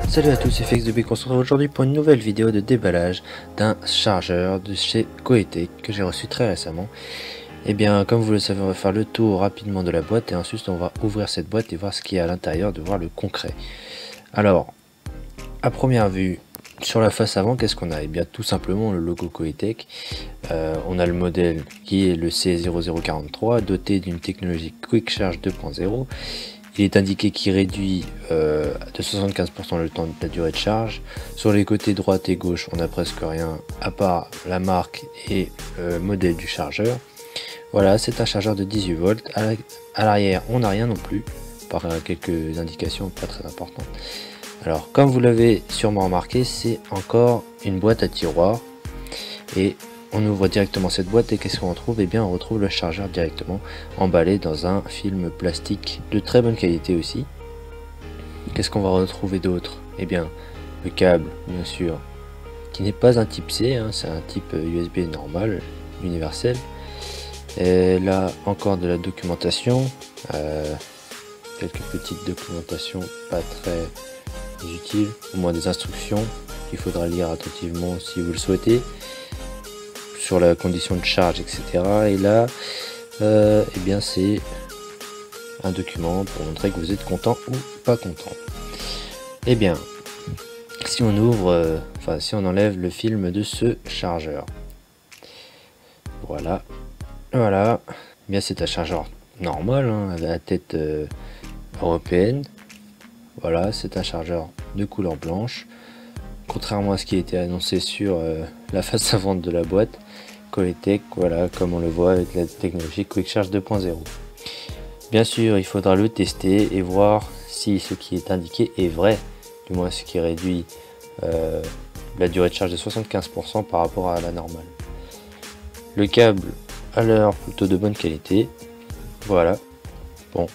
Salut à tous, c'est FXDB, on se retrouve aujourd'hui pour une nouvelle vidéo de déballage d'un chargeur de chez Coetech que j'ai reçu très récemment. Et bien, comme vous le savez, on va faire le tour rapidement de la boîte et ensuite on va ouvrir cette boîte et voir ce qu'il y a à l'intérieur, de voir le concret. Alors, à première vue, sur la face avant, qu'est-ce qu'on a? Et bien, tout simplement le logo Coetech. On a le modèle qui est le C0043, doté d'une technologie Quick Charge 2.0. Il est indiqué qu'il réduit de 75% le temps de la durée de charge. Sur les côtés droite et gauche, on n'a presque rien à part la marque et le modèle du chargeur. Voilà, c'est un chargeur de 18 volts. À l'arrière, on n'a rien non plus, par quelques indications pas très importantes. Alors, comme vous l'avez sûrement remarqué, c'est encore une boîte à tiroir. Et on ouvre directement cette boîte et qu'est-ce qu'on retrouve? Et bien, on retrouve le chargeur directement emballé dans un film plastique de très bonne qualité aussi. Qu'est-ce qu'on va retrouver d'autre? Et bien, le câble, bien sûr, qui n'est pas un type C, hein, c'est un type USB normal, universel. Et là, encore de la documentation, quelques petites documentations pas très utiles, au moins des instructions qu'il faudra lire attentivement si vous le souhaitez, sur la condition de charge, etc. Et là, eh bien, c'est un document pour montrer que vous êtes content ou pas content. Et bien, si on ouvre, si on enlève le film de ce chargeur, voilà, eh bien c'est un chargeur normal, hein, avec la tête européenne. Voilà, c'est un chargeur de couleur blanche, contrairement à ce qui a été annoncé sur la face avant de la boîte. Coetech, voilà, comme on le voit avec la technologie Quick Charge 2.0. Bien sûr, il faudra le tester et voir si ce qui est indiqué est vrai, du moins ce qui réduit la durée de charge de 75% par rapport à la normale. Le câble a l'air plutôt de bonne qualité. Voilà, bon,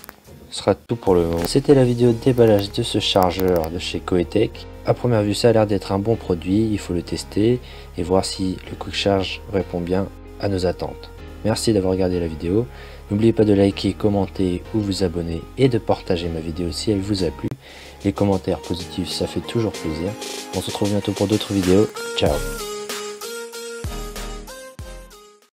ce sera tout pour le moment. C'était la vidéo de déballage de ce chargeur de chez Coetech. À première vue, ça a l'air d'être un bon produit, il faut le tester et voir si le Quick Charge répond bien à nos attentes. Merci d'avoir regardé la vidéo. N'oubliez pas de liker, commenter ou vous abonner et de partager ma vidéo si elle vous a plu. Les commentaires positifs, ça fait toujours plaisir. On se retrouve bientôt pour d'autres vidéos. Ciao!